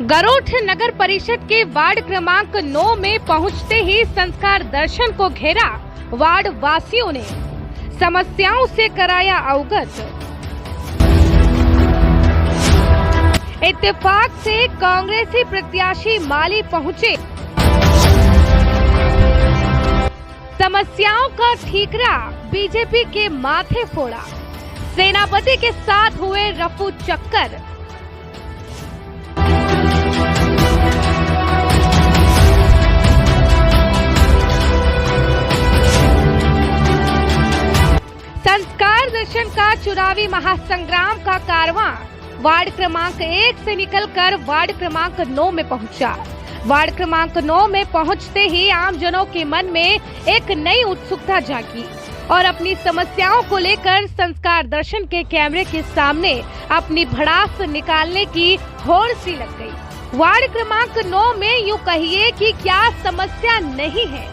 गरोठ नगर परिषद के वार्ड क्रमांक 9 में पहुंचते ही संस्कार दर्शन को घेरा। वार्ड वासियों ने समस्याओं से कराया अवगत। इत्तेफाक से कांग्रेसी प्रत्याशी माली पहुंचे। समस्याओं का ठीकरा बीजेपी के माथे फोड़ा। सेनापति के साथ हुए रफू चक्कर। संस्कार दर्शन का चुनावी महासंग्राम का कारवां वार्ड क्रमांक 1 से निकलकर वार्ड क्रमांक 9 में पहुंचा। वार्ड क्रमांक 9 में पहुंचते ही आमजनों के मन में एक नई उत्सुकता जागी और अपनी समस्याओं को लेकर संस्कार दर्शन के कैमरे के सामने अपनी भड़ास निकालने की होड़ सी लग गई। वार्ड क्रमांक 9 में यूं कहिए कि क्या समस्या नहीं है,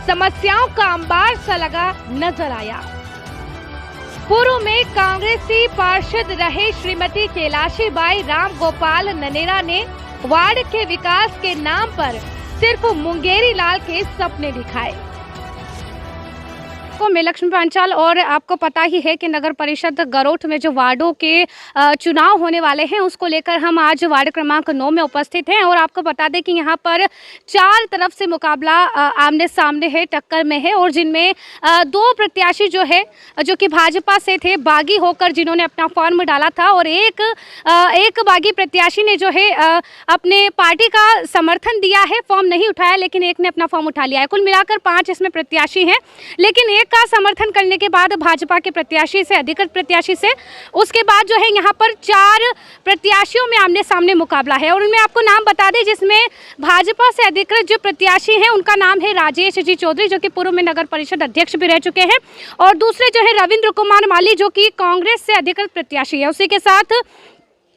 समस्याओं का अंबार सा लगा नजर आया। पूर्व में कांग्रेसी पार्षद रहे श्रीमती कैलाशीबाई राम गोपाल ननेरा ने वार्ड के विकास के नाम पर सिर्फ मुंगेरी लाल के सपने दिखाए। मैं लक्ष्मी पांचाल और आपको पता ही है कि नगर परिषद गरोठ में जो वार्डों के चुनाव होने वाले हैं उसको लेकर हम आज वार्ड क्रमांक 9 में उपस्थित हैं। और आपको बता दें कि यहाँ पर 4 तरफ से मुकाबला आमने सामने है, टक्कर में है। और जिनमें 2 प्रत्याशी जो कि भाजपा से थे, बागी होकर जिन्होंने अपना फॉर्म डाला था, और एक बागी प्रत्याशी ने जो है अपने पार्टी का समर्थन दिया है, फॉर्म नहीं उठाया, लेकिन एक ने अपना फॉर्म उठा लिया है। कुल मिलाकर 5 इसमें प्रत्याशी हैं, लेकिन एक का समर्थन करने के बाद भाजपा के प्रत्याशी से, अधिकृत प्रत्याशी से, उसके बाद जो है यहाँ पर 4 प्रत्याशियों में आमने सामने मुकाबला है। और उनमें आपको नाम बता दें, जिसमें भाजपा से अधिकृत जो प्रत्याशी हैं उनका नाम है राजेश जी चौधरी, जो कि पूर्व में नगर परिषद अध्यक्ष भी रह चुके हैं। और दूसरे जो है रविंद्र कुमार माली, जो कि कांग्रेस से अधिकृत प्रत्याशी है। उसी के साथ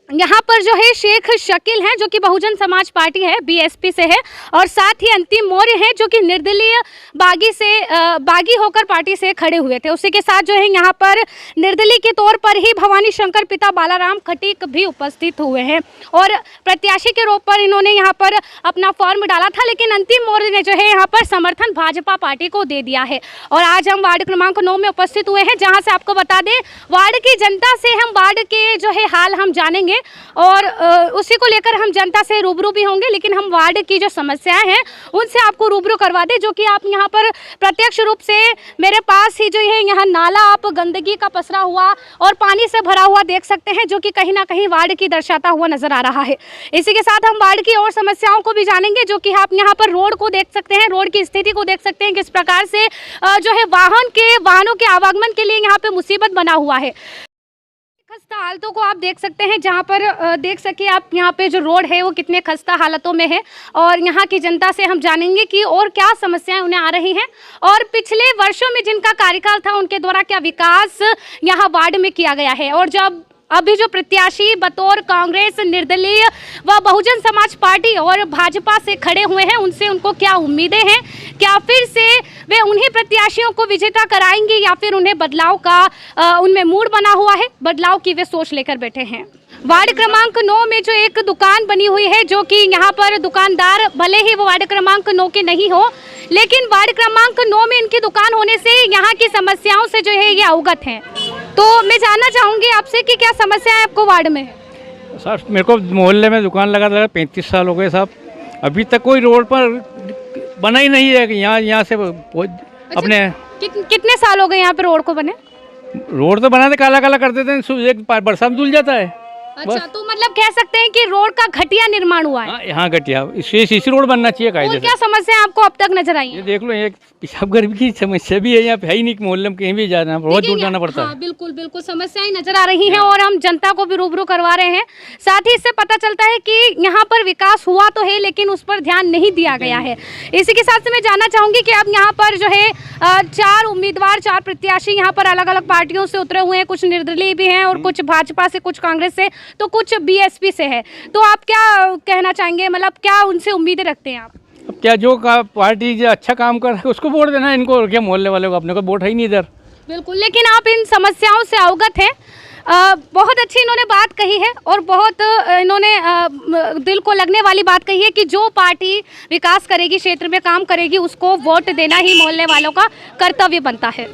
यहाँ पर जो है शेख शकील हैं, जो कि बहुजन समाज पार्टी है, बीएसपी से है। और साथ ही अंतिम मौर्य हैं, जो कि निर्दलीय बागी होकर पार्टी से खड़े हुए थे। उसी के साथ जो है यहाँ पर निर्दलीय के तौर पर ही भवानी शंकर पिता बालाराम खटीक भी उपस्थित हुए हैं। और प्रत्याशी के रूप पर इन्होंने यहाँ पर अपना फॉर्म डाला था, लेकिन अंतिम मौर्य ने जो है यहाँ पर समर्थन भाजपा पार्टी को दे दिया है। और आज हम वार्ड क्रमांक 9 में उपस्थित हुए हैं, जहाँ से आपको बता दें वार्ड की जनता से हम वार्ड के जो है हाल हम जानेंगे और उसी को लेकर हम जनता से रूबरू भी होंगे। लेकिन हम वार्ड की जो समस्याएं हैं उनसे आपको रूबरू करवा दें, जो कि आप यहाँ पर प्रत्यक्ष रूप से मेरे पास ही जो है यहाँ नाला आप गंदगी का पसरा हुआ और पानी से भरा हुआ देख सकते हैं, जो कि कहीं ना कहीं वार्ड की दर्शाता हुआ नजर आ रहा है। इसी के साथ हम वार्ड की और समस्याओं को भी जानेंगे, जो कि आप यहाँ पर रोड को देख सकते हैं, रोड की स्थिति को देख सकते हैं, किस प्रकार से जो है वाहनों के आवागमन के लिए यहाँ पे मुसीबत बना हुआ है। खस्ता हालतों को आप देख सकते हैं, जहां पर देख सके आप यहाँ पे जो रोड है वो कितने खस्ता हालतों में है। और यहाँ की जनता से हम जानेंगे कि और क्या समस्याएं उन्हें आ रही हैं, और पिछले वर्षों में जिनका कार्यकाल था उनके द्वारा क्या विकास यहाँ वार्ड में किया गया है। और जब अभी जो प्रत्याशी बतौर कांग्रेस, निर्दलीय व बहुजन समाज पार्टी और भाजपा से खड़े हुए हैं, उनसे उनको क्या उम्मीदें हैं, क्या फिर से वे उन्हीं प्रत्याशियों को विजेता कराएंगे या फिर उन्हें बदलाव का उनमें मूड बना हुआ है, बदलाव की वे सोच लेकर बैठे हैं। वार्ड क्रमांक 9 में जो एक दुकान बनी हुई है, जो कि यहाँ पर दुकानदार भले ही वो वार्ड क्रमांक 9 के नहीं हो, लेकिन वार्ड क्रमांक 9 में इनकी दुकान होने से यहाँ की समस्याओं से जो है ये अवगत हैं। तो मैं जानना चाहूँगी आपसे कि क्या समस्या है आपको वार्ड में? सर, मेरे को मोहल्ले में दुकान लगा 35 साल हो गए साहब, अभी तक कोई रोड पर बना ही नहीं है। यहाँ से अपने कितने साल हो गए यहाँ पे रोड को बने? रोड तो बनाते काला काला कर देते हैं, एक बरसात धुल जाता है। अच्छा, तो मतलब कह सकते हैं कि रोड का घटिया निर्माण हुआ है। यहाँ घटिया, इसी रोड बनना चाहिए कायदे से। क्या समस्या आपको अब तक नजर आई है? ये देख लो, एक पेशाब गर्मी की समस्या भी है, यहाँ पे है ही नहीं, मोहल्ले में कहीं भी जाना, बहुत दूर जाना पड़ता है। बिल्कुल बिल्कुल समस्याएं नजर आ रही हैं और हम जनता को भी रूबरू करवा रहे हैं। साथ ही इससे पता चलता है कि यहाँ पर विकास हुआ तो है, लेकिन उस पर ध्यान नहीं दिया गया है। इसी के साथ मैं जानना चाहूंगी कि अब यहाँ पर जो है 4 उम्मीदवार, 4 प्रत्याशी यहाँ पर अलग अलग पार्टियों से उतरे हुए हैं, कुछ निर्दलीय भी हैं और कुछ भाजपा से, कुछ कांग्रेस से, तो कुछ बीएसपी से है। तो आप क्या कहना चाहेंगे, मतलब क्या उनसे उम्मीदें रखते हैं आप? अब क्या, जो पार्टी जो अच्छा काम कर रहा है उसको वोट देना है, इनको क्या मोहल्ले वाले को, अपने को वोट है ही नहीं इधर। बिल्कुल, लेकिन आप इन समस्याओं से अवगत हैं। बहुत अच्छी इन्होंने बात कही है और बहुत इन्होंने दिल को लगने वाली बात कही है कि जो पार्टी विकास करेगी, क्षेत्र में काम करेगी, उसको वोट देना ही मोहल्ले वालों का कर्तव्य बनता है।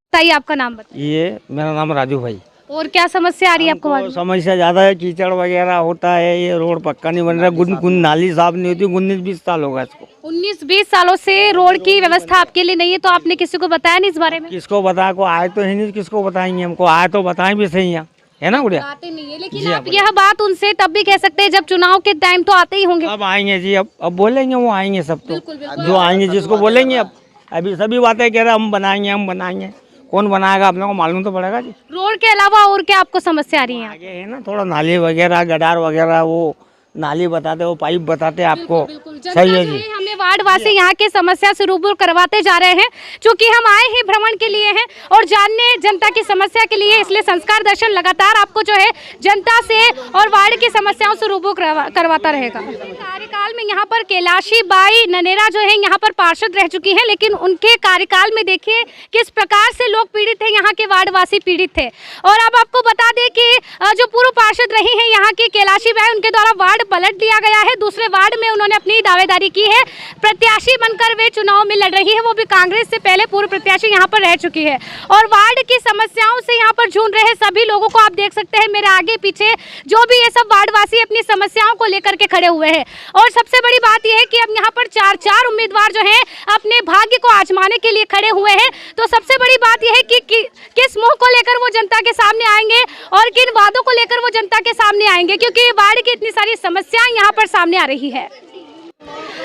बताइए आपका नाम बताइए। ये मेरा नाम राजू भाई। और क्या समस्या आ रही है आपको? हमको समस्या ज़्यादा है, कीचड़ वगैरह होता है, ये रोड पक्का नहीं बन रहा, गुन नाली साफ नहीं होती। 19-20 साल होगा इसको। 19-20 सालों से रोड की व्यवस्था आपके लिए नहीं है, तो आपने किसी को बताया नहीं इस बारे में? किसको बताया, को आए तो है नहीं, किसको बताएंगे? हमको आए तो बताएं भी सही है ना गुड़िया? आते नहीं है, लेकिन आप यह बात उनसे तब भी कह सकते हैं जब चुनाव के टाइम तो आते ही होंगे। अब आएंगे जी, अब बोलेंगे, वो आएंगे सब। तो बिल्कुल, बिल्कुल। जो आएंगे जिसको बोलेंगे। अब अभी सभी बातें कह रहे हम बनाएंगे। कौन बनाएगा अपने को मालूम तो पड़ेगा जी। रोड के अलावा और क्या आपको समस्या आ रही है? आगे है ना थोड़ा नाली वगैरह, गडार वगैरह, वो नाली बताते, वो पाइप बताते आपको। सही है जी। हमें वार्डवासी यहाँ के समस्या से रूबरू करवाते जा रहे हैं, क्योंकि हम आए ही भ्रमण के लिए हैं और जानने जनता की समस्या के लिए। इसलिए संस्कार दर्शन लगातार आपको जो है जनता से और वार्ड की समस्याओं से रूबरू करवाता रहेगा। कार्यकाल में यहाँ पर कैलाशी बाई ननेरा जो है यहाँ पर पार्षद रह चुकी हैं, लेकिन उनके कार्यकाल में देखिए किस प्रकार से लोग पीड़ित थे, यहाँ के वार्डवासी पीड़ित थे। और अब आपको बता दें कि जो पूर्व पार्षद रही हैं यहाँ की कैलाशी बाई, उनके द्वारा वार्ड पलट दिया गया है। दूसरे वार्ड में उन्होंने अपनी दावेदारी की है, प्रत्याशी बनकर वे चुनाव में लड़ रही है। वो भी कांग्रेस से पहले पूर्व प्रत्याशी यहाँ पर रह चुकी है और वार्ड की समस्याओं से यहाँ पर जूझ रहे सभी लोगों को आप देख सकते हैं मेरे आगे पीछे, जो भी ये सब वार्डवासी अपनी समस्याओं को लेकर के खड़े हुए हैं। और सबसे बड़ी बात यह है कि अब यहाँ पर चार उम्मीदवार जो हैं अपने भाग्य को आजमाने के लिए खड़े हुए हैं। तो सबसे बड़ी बात यह है कि किस मुंह को लेकर वो जनता के सामने आएंगे और किन वादों को लेकर वो जनता के सामने आएंगे, क्योंकि वार्ड की इतनी सारी समस्याएं यहाँ पर सामने आ रही है।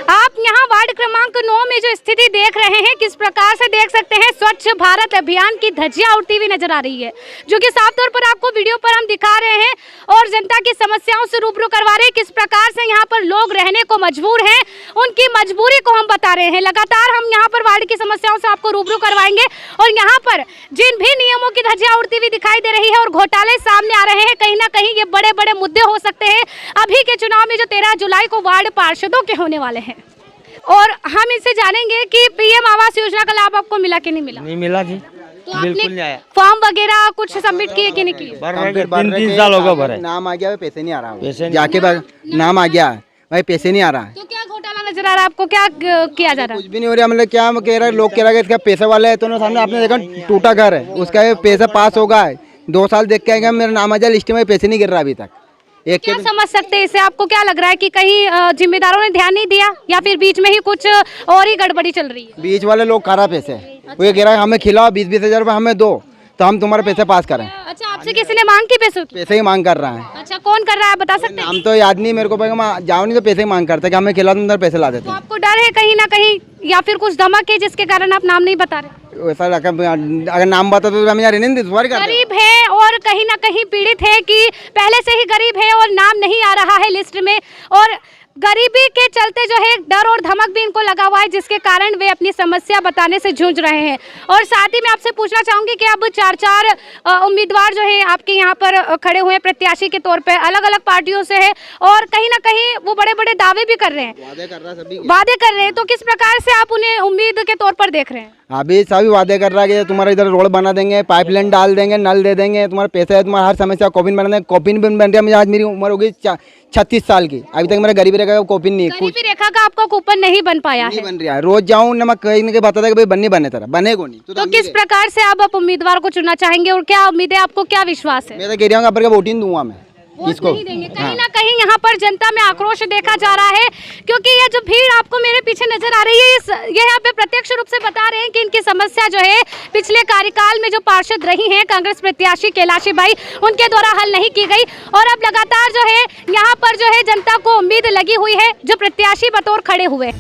आप यहाँ वार्ड क्रमांक 9 में जो स्थिति देख रहे हैं, किस प्रकार से देख सकते हैं स्वच्छ भारत अभियान की धज्जियां उड़ती हुई नजर आ रही है, जो कि साफ तौर पर आपको वीडियो पर हम दिखा रहे हैं और जनता की समस्याओं से रूबरू करवा रहे हैं। किस प्रकार से यहाँ पर लोग रहने को मजबूर हैं, उनकी मजबूरी को हम बता रहे हैं। लगातार हम यहाँ पर वार्ड की समस्याओं से आपको रूबरू करवाएंगे और यहाँ पर जिन भी नियमों की धज्जियां उड़ती हुई दिखाई दे रही है और घोटाले सामने आ रहे हैं, कहीं ना कहीं ये बड़े बड़े मुद्दे हो सकते हैं अभी के चुनाव में जो 13 जुलाई को वार्ड पार्षदों के होने वाले हैं। और हम इनसे जानेंगे कि पीएम आवास योजना का लाभ आपको मिला कि नहीं मिला? नहीं मिला जी, तो बिल्कुल नहीं आया। फॉर्म वगैरह कुछ सबमिट किए कि नहीं किए? 3 साल होगा भरे, नाम आ गया, पैसे नहीं आ रहा। पैसे जाके नाम आ गया भाई, पैसे नहीं आ रहा। तो क्या घोटाला नजर आ रहा है आपको? क्या किया जा रहा है? कुछ भी नहीं हो रहा। मतलब क्या कह रहा है, लोग कह रहे हैं इसका पैसे वाला है, तो सामने आपने देखा टूटा घर है, उसका पैसा पास होगा, 2 साल देख के आएगा, मेरा नाम आ जाए लिस्ट में, पैसे नहीं गिर रहा अभी तक। क्या समझ सकते हैं इसे? आपको क्या लग रहा है कि कहीं जिम्मेदारों ने ध्यान नहीं दिया या फिर बीच में ही कुछ और ही गड़बड़ी चल रही है? बीच वाले लोग खा रहा पैसे, वो ये कह रहा है हमें खिलाओ, 20-20 हजार रुपये हमें दो तो हम तुम्हारे पैसे पास करें। अच्छा, आपसे किसी ने मांग की पैसों की? पैसे ही मांग कर रहा है। अच्छा, कौन कर रहा है बता सकते हैं? नाम तो याद नहीं मेरे को, जाओ नहीं तो पैसे ही मांग करते कि हमें खिलाओ, तुम पैसे ला देते। तो आपको डर है कहीं ना कहीं या फिर कुछ धमक है जिसके कारण आप नाम नहीं बता रहे? वैसा अगर नाम बता तो हमें गरीब है और कहीं ना कहीं पीड़ित है कि पहले से ही गरीब है और नाम नहीं आ रहा है लिस्ट में, और गरीबी के चलते जो है डर और धमक भी इनको लगा हुआ है, जिसके कारण वे अपनी समस्या बताने से जूझ रहे हैं। और साथ ही मैं आपसे पूछना चाहूंगी कि अब 4 उम्मीदवार जो हैं आपके यहाँ पर खड़े हुए हैं प्रत्याशी के तौर पे, अलग अलग पार्टियों से है और कहीं ना कहीं वो बड़े बड़े दावे भी कर रहे हैं, वादे कर रहे हैं। तो किस प्रकार से आप उन्हें उम्मीद के तौर पर देख रहे हैं? अभी सभी वादे कर रहा है कि तुम्हारा इधर रोड बना देंगे, पाइपलाइन डाल देंगे, नल दे देंगे, तुम्हारा पैसा है, तुम्हारा हर समस्या कॉपिन बना देंगे। कॉपिन भी बन रहा है। मुझे आज मेरी उम्र होगी 36 साल की, अभी तक मेरा गरीबी रेखा का कॉपिन नहीं है। गरीबी रेखा का आपका कूपन नहीं बन पाया है? बन रहा है। रोज जाऊँ ना मैं कहीं ना कहीं बताता कि भाई बनने बने तरह बने को नहीं। तो किस प्रकार से आप उम्मीदवार को चुनना चाहेंगे और क्या उम्मीद है आपको, क्या विश्वास है? मैं तो कह रहा हूँ अबर का वोट ही दूंगा मैं इसको। नहीं देंगे। कहीं ना कहीं यहाँ पर जनता में आक्रोश देखा जा रहा है, क्योंकि ये जो भीड़ आपको मेरे पीछे नजर आ रही है, ये यहाँ पे प्रत्यक्ष रूप से बता रहे हैं कि इनकी समस्या जो है पिछले कार्यकाल में जो पार्षद रही हैं कांग्रेस प्रत्याशी कैलाशी बाई, उनके द्वारा हल नहीं की गई। और अब लगातार जो है यहाँ पर जो है जनता को उम्मीद लगी हुई है, जो प्रत्याशी बतौर खड़े हुए।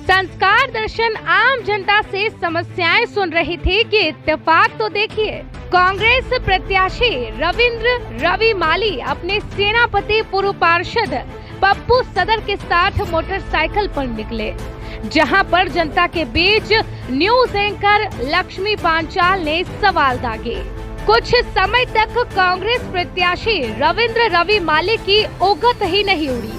संस्कार दर्शन आम जनता से समस्याएं सुन रही थी कि इत्तेफाक तो देखिए, कांग्रेस प्रत्याशी रविंद्र रवि माली अपने सेनापति पूर्व पार्षद पप्पू सदर के साथ मोटरसाइकिल पर निकले, जहां पर जनता के बीच न्यूज एंकर लक्ष्मी पांचाल ने सवाल दागे। कुछ समय तक कांग्रेस प्रत्याशी रविंद्र रवि माली की उगत ही नहीं उड़ी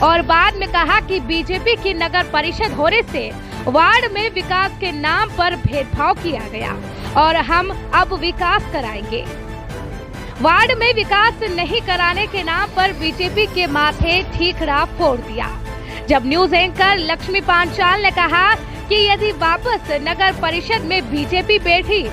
और बाद में कहा कि बीजेपी की नगर परिषद होने से वार्ड में विकास के नाम पर भेदभाव किया गया और हम अब विकास कराएंगे। वार्ड में विकास नहीं कराने के नाम पर बीजेपी के माथे ठीकरा फोड़ दिया। जब न्यूज एंकर लक्ष्मी पांचाल ने कहा कि यदि वापस नगर परिषद में बीजेपी बैठी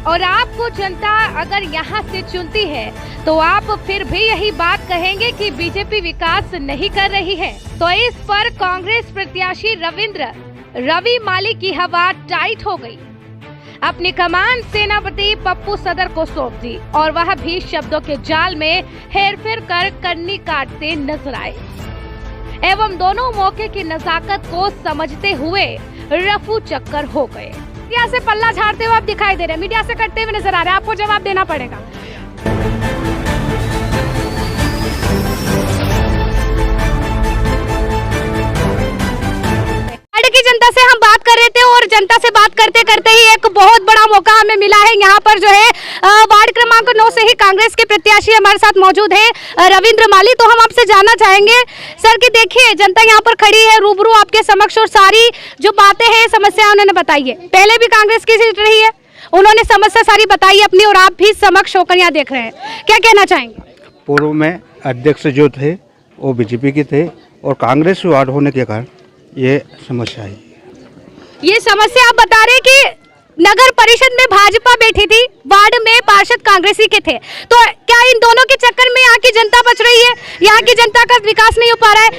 और आपको जनता अगर यहाँ से चुनती है तो आप फिर भी यही बात कहेंगे कि बीजेपी विकास नहीं कर रही है, तो इस पर कांग्रेस प्रत्याशी रवि माली की हवा टाइट हो गई। अपनी कमान सेनापति पप्पू सदर को सौंप दी और वह भी शब्दों के जाल में हेरफेर कर कन्नी काटते नजर आए एवं दोनों मौके की नजाकत को समझते हुए रफू चक्कर हो गए। मीडिया से पल्ला झाड़ते हुए आप दिखाई दे रहे हैं, मीडिया से कटते हुए नजर आ रहे हैं, आपको जवाब देना पड़ेगा। की जनता से हम बात कर रहे थे और जनता से बात करते करते ही एक बहुत बड़ा मौका हमें मिला है। यहाँ पर जो है वार्ड क्रमांक 9 से ही कांग्रेस के प्रत्याशी हमारे साथ मौजूद है रविंद्र माली। तो हम आपसे जानना चाहेंगे सर कि देखिए जनता यहाँ पर खड़ी है रूबरू आपके समक्ष और सारी जो बातें हैं समस्या उन्होंने बताई है। पहले भी कांग्रेस की सीट रही है, उन्होंने समस्या सारी बताई अपनी और आप भी समक्ष होकर यहाँ देख रहे हैं, क्या कहना चाहेंगे? पूर्व में अध्यक्ष जो थे वो बीजेपी के थे और कांग्रेस वार्ड होने के कारण ये समस्या है। ये समस्या आप बता रहे कि नगर परिषद में भाजपा बैठी थी, वार्ड में पार्षद कांग्रेसी के थे, तो क्या इन दोनों के चक्कर में यहाँ की जनता बच रही है? यहाँ की जनता का विकास नहीं हो पा रहा है?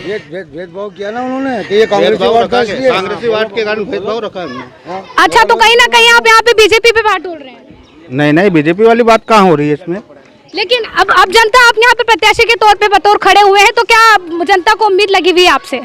भेदभाव किया ना उन्होंने कि ये कांग्रेसी वार्ड के कारण भेदभाव रखा है। अच्छा, तो कहीं ना कहीं आप यहाँ पे बीजेपी पे बात बोल रहे हैं? नहीं, बीजेपी वाली बात कहाँ हो रही है इसमें। लेकिन अब जनता आप यहाँ पे प्रत्याशी के तौर पे बतौर खड़े हुए हैं, तो क्या जनता को उम्मीद लगी हुई है आपसे?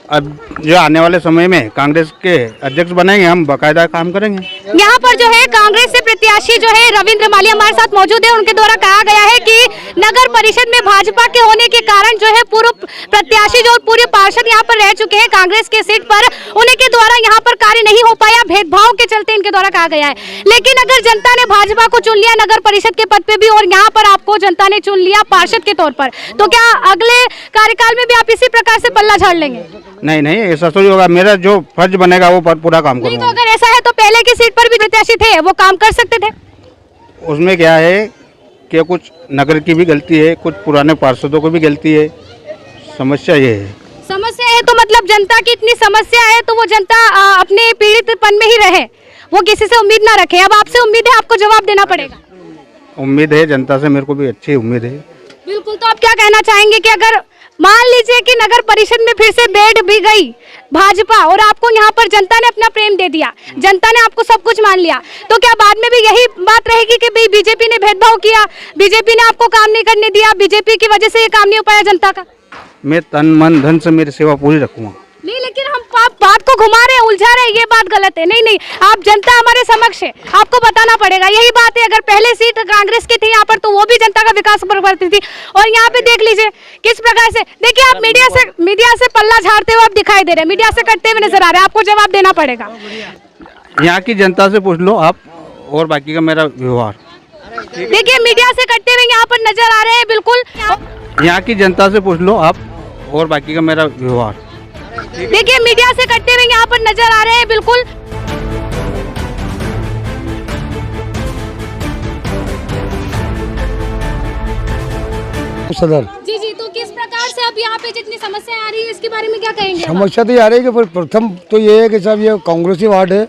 अब जो आने वाले समय में कांग्रेस के अध्यक्ष बनेंगे हम बाकायदा काम करेंगे। यहाँ पर जो है कांग्रेस से प्रत्याशी जो है रविंद्र माली हमारे साथ मौजूद है। उनके द्वारा कहा गया है कि नगर परिषद में भाजपा के होने के कारण जो है पूर्व प्रत्याशी जो पूरे पार्षद यहाँ पर रह चुके हैं कांग्रेस के सीट पर, उन्हीं के द्वारा यहाँ पर कार्य नहीं हो पाया, भेदभाव के चलते इनके द्वारा कहा गया है। लेकिन अगर जनता ने भाजपा को चुन लिया नगर परिषद के पद पे भी और यहाँ पर आपको जनता ने चुन लिया पार्षद के तौर पर, तो क्या अगले कार्यकाल में भी आप इसी प्रकार से पल्ला झाड़ लेंगे? नहीं, ऐसा थोड़ी होगा। मेरा जो फर्ज बनेगा वो पूरा काम करूंगा। तो अगर ऐसा है तो पहले की सीट पर भी प्रत्याशी थे, वो काम कर सकते थे। उसमें क्या है कि कुछ नगर की भी गलती है, कुछ पुराने पार्षदों को भी गलती है। समस्या ये है। समस्या है तो मतलब जनता की इतनी समस्या है तो वो जनता अपने पीड़ितपन में ही रहे, वो किसी से उम्मीद ना रखे। अब आपसे उम्मीद है, आपको जवाब देना पड़ेगा। उम्मीद है जनता से, मेरे को भी अच्छी उम्मीद है। बिल्कुल, तो आप क्या कहना चाहेंगे कि अगर मान लीजिए कि नगर परिषद में फिर से बैठ भी गई भाजपा और आपको यहाँ पर जनता ने अपना प्रेम दे दिया, जनता ने आपको सब कुछ मान लिया, तो क्या बाद में भी यही बात रहेगी कि भाई बीजेपी ने भेदभाव किया, बीजेपी ने आपको काम नहीं करने दिया, बीजेपी की वजह से ये काम नहीं हो पाया जनता का? मैं तन मन धन से मेरी सेवा पूरी रखूंगा। नहीं, लेकिन हम बात को घुमा रहे हैं, उलझा रहे हैं, ये बात गलत है। नहीं, आप जनता हमारे समक्ष है, आपको बताना पड़ेगा। यही बात है, अगर पहले सीट कांग्रेस की थी यहाँ पर तो वो भी जनता का विकास करती थी और यहाँ पे देख लीजिए किस प्रकार से। देखिए आप मीडिया से पल्ला झाड़ते हुए आप दिखाई दे रहे हैं, मीडिया से कटते हुए नजर आ रहे हैं, आपको जवाब देना पड़ेगा। यहाँ की जनता से पूछ लो आप, और बाकी का मेरा व्यवहार। देखिए मीडिया से कटते हुए यहाँ पर नजर आ रहे हैं, बिल्कुल यहाँ की जनता से पूछ लो आप, और बाकी का मेरा व्यवहार। देखिए मीडिया से कटते हुए यहाँ पर नजर आ रहे हैं, बिल्कुल सदर जी। तो किस प्रकार से अब यहाँ पे जितनी समस्या आ रही है इसके बारे में क्या कहेंगे? समस्या तो ये आ रही है कि प्रथम तो ये है कि साहब ये कांग्रेसी वार्ड है,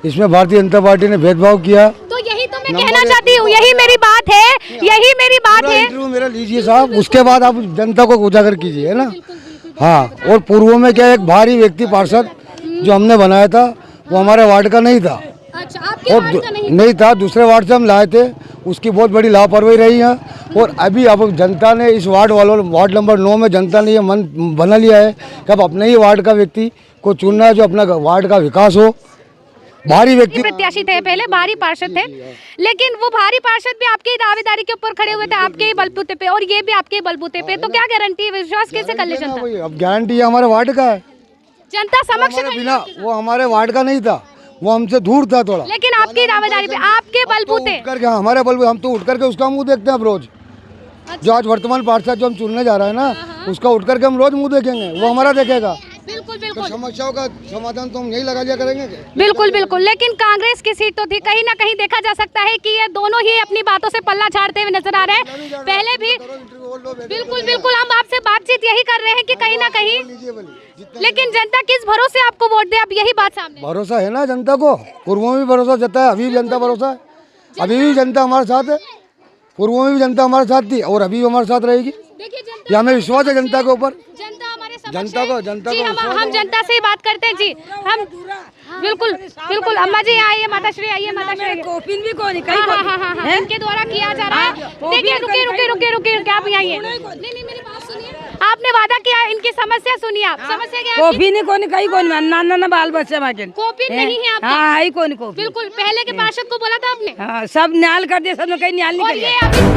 इसमें भारतीय जनता पार्टी ने भेदभाव किया। तो यही तो मैं कहना चाहती हूँ, यही मेरी बात है। इंटरव्यू मेरा लीजिए साहब, उसके बाद आप जनता को उजागर कीजिए, है ना। हाँ, और पूर्व में क्या एक भारी व्यक्ति पार्षद जो हमने बनाया था वो हमारे वार्ड का नहीं था। अच्छा, आपके वार्ड का नहीं था, दूसरे वार्ड से हम लाए थे, उसकी बहुत बड़ी लापरवाही रही है। और अभी अब जनता ने इस वार्ड नंबर 9 में जनता ने ये मन बना लिया है कि अब अपने ही वार्ड का व्यक्ति को चुनना है जो अपना वार्ड का विकास हो। भारी व्यक्ति प्रत्याशी थे पहले, भारी पार्षद थे, लेकिन वो भारी पार्षद भी आपके दावेदारी के ऊपर खड़े हुए थे, आपके ही बलबूते पे, और ये भी आपके ही बलबूते पे। तो क्या गारंटी है, विश्वास कैसे कर ले जनता? अब गारंटी हमारे वार्ड का है, जनता समक्ष बिना वो हमारे वार्ड का नहीं था, वो हमसे दूर था थोड़ा, लेकिन आपकी दावेदारी पे, आपके बलबूते करके हमारे बलबूते हम तो उठ करके उसका मुंह देखते हैं अब रोज। जो आज वर्तमान पार्षद जो हम चुनने जा रहे हैं ना, उसका उठ करके हम रोज मुंह देखेंगे, वो हमारा देखेगा। बिल्कुल तो बिल्कुल समस्याओं का समाधान तो हम यही लगा लिया करेंगे क्या? बिल्कुल बिल्कुल, लेकिन कांग्रेस की सीट तो थी, कहीं ना कहीं देखा जा सकता है कि ये दोनों ही अपनी बातों से पल्ला झाड़ते हुए नजर आ रहे हैं। पहले भी बिल्कुल बिल्कुल, हम आपसे बातचीत यही कर रहे हैं कि कहीं ना कहीं, लेकिन जनता किस भरोसे आपको वोट दे, अब यही बात सामने। भरोसा है ना जनता को, पूर्व में भी भरोसा जताया, अभी भी जनता भरोसा है, अभी भी जनता हमारे साथ है, पूर्व में भी जनता हमारे साथ थी और अभी भी हमारे साथ रहेगी। देखिए ये हमें विश्वास है जनता के ऊपर, जनता हमारे समक्ष जनता है। को जनता जी, को हम जनता से ही बात करते हैं जी। हम बिल्कुल बिल्कुल, अम्मा जी आइए, माताश्री आइए, माताश्री कॉफिन भी कौन हाँ, इनके द्वारा किया जा रहा है। देखिए रुके रुके रुके रुके रुके, आप यहाँ आइए। नहीं मेरी बात सुनिए, आपने वादा किया, इनकी समस्या सुनिए आप। समस्या क्या है? कॉफी नहीं कौन कहीं कौन नाना ना बाल बच्चा माके कॉपी नहीं है आपका? हाँ आई कौन कॉफी बिल्कुल, पहले के पार्षद को बोला था आपने। हाँ सब न्याल कर दिया, सब कहीं न्याल और नहीं ये कर अभी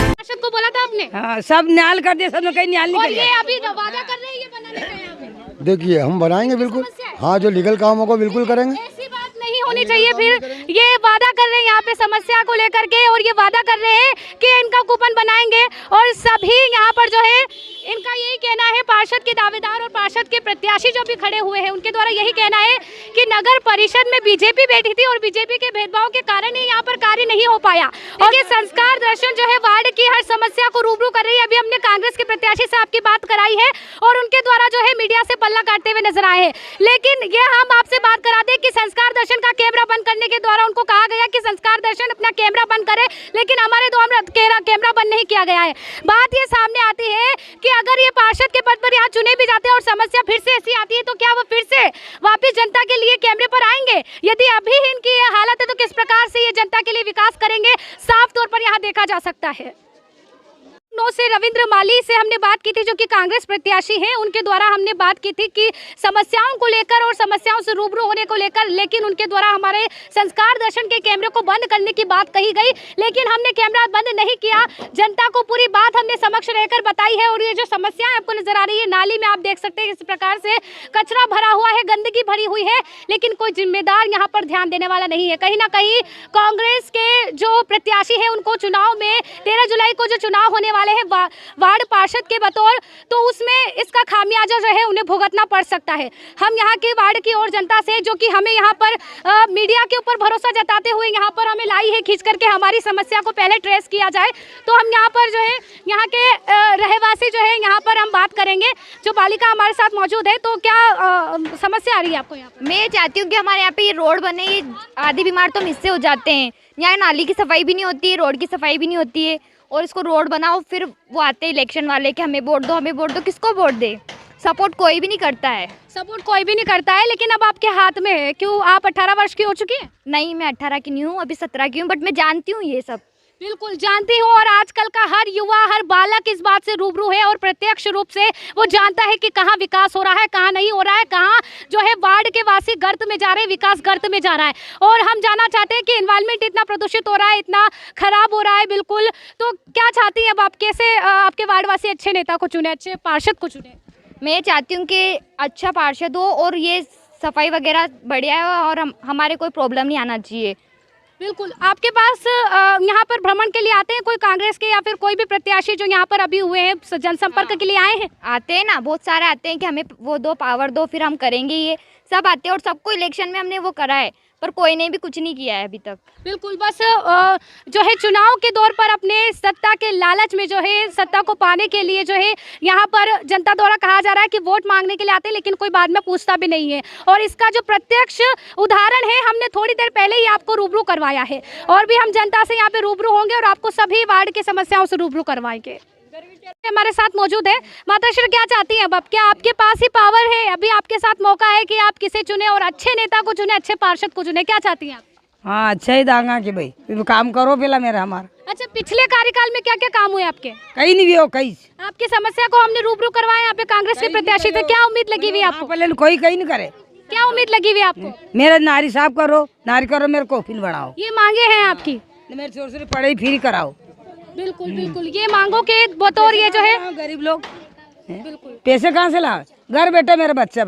पार्षद को बोला था आपने, हाँ सब न्याल कर दिया, सब कहीं न्याल नहीं और कर ये अभी वादा कर रहे हैं ये बनाने का यहाँ पे। देखिए हम बनाएंगे बिल्कुल, हाँ जो लीगल काम होगा बिल्कुल करेंगे। ऐसी बात नहीं होनी चाहिए। फिर ये वादा कर रहे हैं यहाँ पे समस्या को लेकर के, और ये वादा कर रहे हैं कि इनका कूपन बनाएंगे, और सभी यहाँ पर जो है इनका यही कहना है, पार्षद के दावेदार और पार्षद के प्रत्याशी जो भी खड़े हुए हैं उनके द्वारा यही कहना है कि नगर परिषद में बीजेपी बैठी थी और बीजेपी के भेदभाव के कारण ही यहाँ पर कार्य नहीं हो पाया। और ये संस्कार दर्शन जो है वार्ड की हर समस्या को रूबरू कर रही है। अभी हमने कांग्रेस के प्रत्याशी से आपकी बात कराई है और उनके द्वारा जो है मीडिया से पल्ला काटते हुए नजर आए हैं। लेकिन ये हम आपसे बात करा दें कि संस्कार दर्शन का कैमरा बंद करने के द्वारा उनको कहा गया कि संस्कार दर्शन अपना कैमरा बंद करे, लेकिन हमारे द्वारा कैमरा बंद नहीं किया गया है। बात ये सामने आती है कि अगर ये पार्षद के पद पर यहाँ चुने भी जाते हैं और समस्या फिर से ऐसी आती है तो क्या वो फिर से वापस जनता के लिए कैमरे पर आएंगे? यदि अभी इनकी ये हालत है तो किस प्रकार से ये जनता के लिए विकास करेंगे, साफ तौर पर यहाँ देखा जा सकता है। लखनऊ से रविंद्र माली से हमने बात की थी, जो कि कांग्रेस प्रत्याशी हैं। उनके द्वारा हमने बात की थी कि समस्याओं को लेकर और समस्याओं से रूबरू होने को लेकर, लेकिन उनके द्वारा हमारे संस्कार दर्शन के कैमरे को बंद करने की बात कही गई, लेकिन हमने कैमरा बंद नहीं किया। जनता को पूरी बात हमने समक्ष रहकर बताई है। और ये जो समस्याएं आपको नजर आ रही है, नाली में आप देख सकते हैं इस प्रकार से कचरा भरा हुआ है, गंदगी भरी हुई है, लेकिन कोई जिम्मेदार यहाँ पर ध्यान देने वाला नहीं है। कहीं ना कहीं कांग्रेस के जो प्रत्याशी है उनको चुनाव में 13 जुलाई को जो चुनाव होने वाले हैं वार्ड पार्षद के बतौर, तो उसमें इसका खामियाजा जो है उन्हें भुगतना पड़ सकता है। हम यहाँ के वार्ड की और जनता से, जो कि हमें यहाँ पर मीडिया के ऊपर भरोसा जताते हुए यहाँ पर हमें लाई है खींच करके हमारी समस्या को पहले ट्रेस किया जाए, तो हम यहाँ पर जो है यहाँ के रहवासी जो है यहाँ पर हम बात करेंगे। जो बालिका हमारे साथ मौजूद है, तो क्या समस्या आ रही है आपको यहाँ पर? मैं चाहती हूँ कि हमारे यहाँ पे ये रोड बने, ये आधे बीमार तो इससे हो जाते हैं। यहाँ नाली की सफाई भी नहीं होती है, रोड की सफाई भी नहीं होती है, और इसको रोड बनाओ, फिर वो आते हैं इलेक्शन वाले कि हमें वोट दो, हमें वोट दो। किसको वोट दे? सपोर्ट कोई भी नहीं करता है। सपोर्ट कोई भी नहीं करता है, लेकिन अब आपके हाथ में है। क्यों, आप 18 वर्ष की हो चुकी हैं? नहीं, मैं 18 की नहीं हूँ, अभी 17 की हूँ, बट मैं जानती हूँ ये सब। बिल्कुल जानती हूँ, और आजकल का हर युवा, हर बालक इस बात से रूबरू है और प्रत्यक्ष रूप से वो जानता है कि कहाँ विकास हो रहा है, कहाँ नहीं हो रहा है, कहाँ जो है वार्ड के वासी गर्त में जा रहे हैं, विकास गर्त में जा रहा है। और हम जानना चाहते हैं कि एनवायरनमेंट इतना प्रदूषित हो रहा है, इतना खराब हो रहा है। बिल्कुल, तो क्या चाहती हैं अब आप? कैसे आपके वार्ड वासी अच्छे नेता को चुने, अच्छे पार्षद को चुने? मैं चाहती हूँ कि अच्छा पार्षद हो और ये सफाई वगैरह बढ़िया है, और हमारे कोई प्रॉब्लम नहीं आना चाहिए। बिल्कुल, आपके पास यहाँ पर भ्रमण के लिए आते हैं कोई कांग्रेस के या फिर कोई भी प्रत्याशी जो यहाँ पर अभी हुए हैं, जनसंपर्क के लिए आए हैं? आते हैं ना, बहुत सारे आते हैं कि हमें वो दो, पावर दो, फिर हम करेंगे। ये सब आते हैं और सबको इलेक्शन में हमने वो करा है, पर कोई ने भी कुछ नहीं किया है अभी तक। बिल्कुल, बस जो है चुनाव के दौर पर अपने सत्ता के लालच में जो है सत्ता को पाने के लिए जो है यहाँ पर जनता द्वारा कहा जा रहा है कि वोट मांगने के लिए आते हैं, लेकिन कोई बाद में पूछता भी नहीं है। और इसका जो प्रत्यक्ष उदाहरण है, हमने थोड़ी देर पहले ही आपको रूबरू करवाया है, और भी हम जनता से यहाँ पे रूबरू होंगे और आपको सभी वार्ड की समस्याओं से रूबरू करवाएंगे। हमारे साथ मौजूद है माताश्री, क्या चाहती हैं अब? क्या आपके पास ही पावर है? अभी आपके साथ मौका है कि आप किसे चुने और अच्छे नेता को चुने, अच्छे पार्षद को चुने। क्या चाहती हैं आप? हाँ अच्छा ही दांगा कि भाई काम करो पहला मेरा हमारा। अच्छा, पिछले कार्यकाल में क्या क्या काम हुए आपके? कहीं नहीं भी हो, कहीं आपकी समस्या को हमने रूबरू करवाया यहाँ पे कांग्रेस के प्रत्याशी से। क्या उम्मीद लगी हुई आपको? पहले कोई कहीं नहीं करे। क्या उम्मीद लगी हुई आपको? मेरा नारी साफ करो, नारी करो, मेरे कॉफिन बढ़ाओ, ये मांगे हैं आपकी? मेरे छोर से पढ़ाई फ्री कराओ। बिल्कुल बिल्कुल, ये मांगों के बतौर ये जो है गरीब लोग पैसे कहाँ से लाओ? घर बैठे मेरे बच्चे